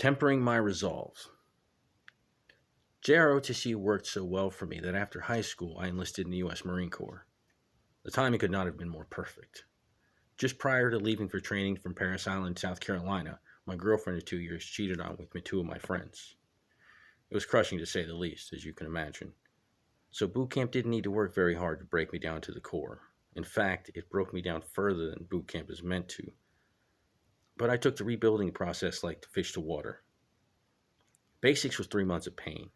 Tempering my resolve. J.R.Taylor worked so well for me that after high school I enlisted in the U.S. Marine Corps. The timing could not have been more perfect. Just prior to leaving for training from Parris Island, South Carolina, my girlfriend of 2 years cheated on with me two of my friends. It was crushing to say the least, as you can imagine. So boot camp didn't need to work very hard to break me down to the core. In fact, it broke me down further than boot camp is meant to. But I took the rebuilding process like the fish to water. Basics was 3 months of pain,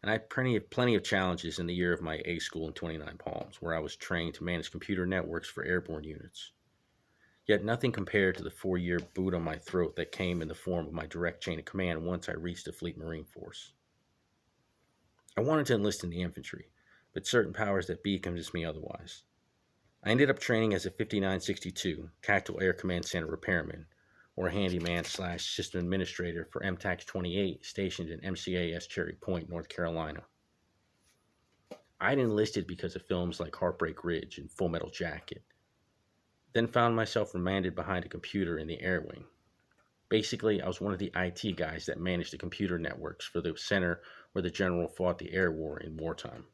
and I had plenty of challenges in the year of my A school in 29 Palms, where I was trained to manage computer networks for airborne units. Yet nothing compared to the 4-year boot on my throat that came in the form of my direct chain of command once I reached the Fleet Marine Force. I wanted to enlist in the infantry, but certain powers that be convinced me otherwise. I ended up training as a 5962 Tactical Air Command Center repairman, or a handyman/system administrator for MTAX 28 stationed in MCAS Cherry Point, North Carolina. I'd enlisted because of films like Heartbreak Ridge and Full Metal Jacket, then found myself remanded behind a computer in the air wing. Basically, I was one of the IT guys that managed the computer networks for the center where the general fought the air war in wartime.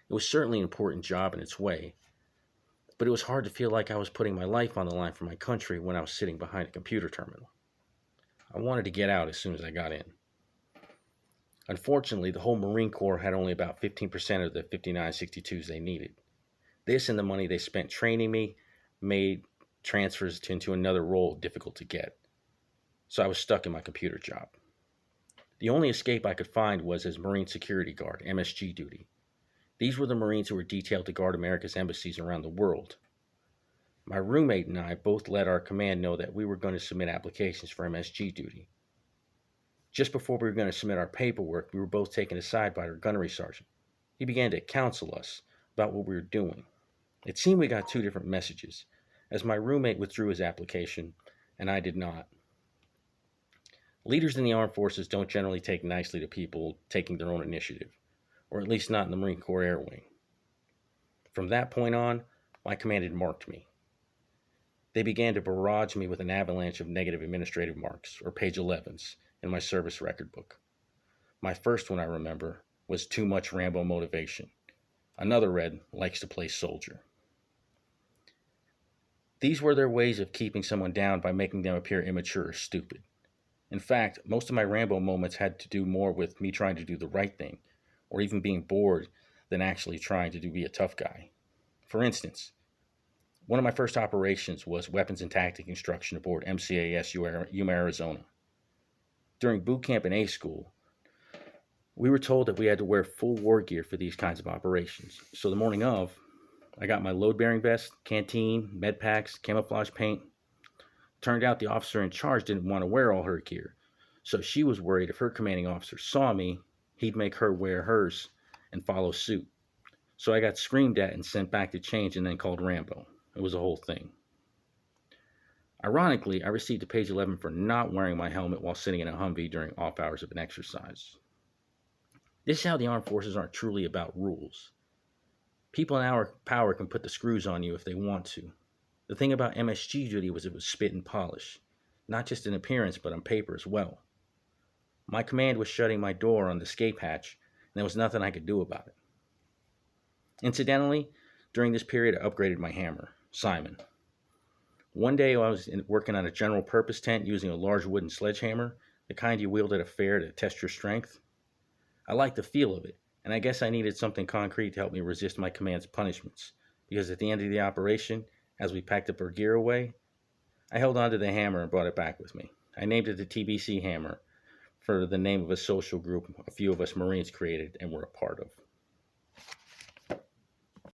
It was certainly an important job in its way, but it was hard to feel like I was putting my life on the line for my country when I was sitting behind a computer terminal. I wanted to get out as soon as I got in. Unfortunately, the whole Marine Corps had only about 15% of the 5962s they needed. This and the money they spent training me made transfers into another role difficult to get. So I was stuck in my computer job. The only escape I could find was as Marine Security Guard, MSG duty. These were the Marines who were detailed to guard America's embassies around the world. My roommate and I both let our command know that we were going to submit applications for MSG duty. Just before we were going to submit our paperwork, we were both taken aside by our gunnery sergeant. He began to counsel us about what we were doing. It seemed we got two different messages, as my roommate withdrew his application and I did not. Leaders in the armed forces don't generally take nicely to people taking their own initiative, or at least not in the Marine Corps Air Wing. From that point on, my command had marked me. They began to barrage me with an avalanche of negative administrative marks, or page 11s, in my service record book. My first one, I remember, was too much Rambo motivation. Another read, likes to play soldier. These were their ways of keeping someone down by making them appear immature or stupid. In fact, most of my Rambo moments had to do more with me trying to do the right thing, or even being bored, than actually trying to be a tough guy. For instance, one of my first operations was weapons and tactic instruction aboard MCAS Yuma, Arizona. During boot camp and A school, we were told that we had to wear full war gear for these kinds of operations. So the morning of, I got my load-bearing vest, canteen, med packs, camouflage paint. Turned out the officer in charge didn't want to wear all her gear, so she was worried if her commanding officer saw me, he'd make her wear hers and follow suit. So I got screamed at and sent back to change and then called Rambo. It was a whole thing. Ironically, I received a page 11 for not wearing my helmet while sitting in a Humvee during off hours of an exercise. This is how the armed forces aren't truly about rules. People in our power can put the screws on you if they want to. The thing about MSG duty was it was spit and polish, not just in appearance but on paper as well. My command was shutting my door on the escape hatch, and there was nothing I could do about it. Incidentally, during this period I upgraded my hammer, Simon. One day I was working on a general purpose tent using a large wooden sledgehammer, the kind you wield at a fair to test your strength. I liked the feel of it, and I guess I needed something concrete to help me resist my command's punishments, because at the end of the operation, as we packed up our gear away, I held onto the hammer and brought it back with me. I named it the TBC hammer for the name of a social group a few of us Marines created and were a part of.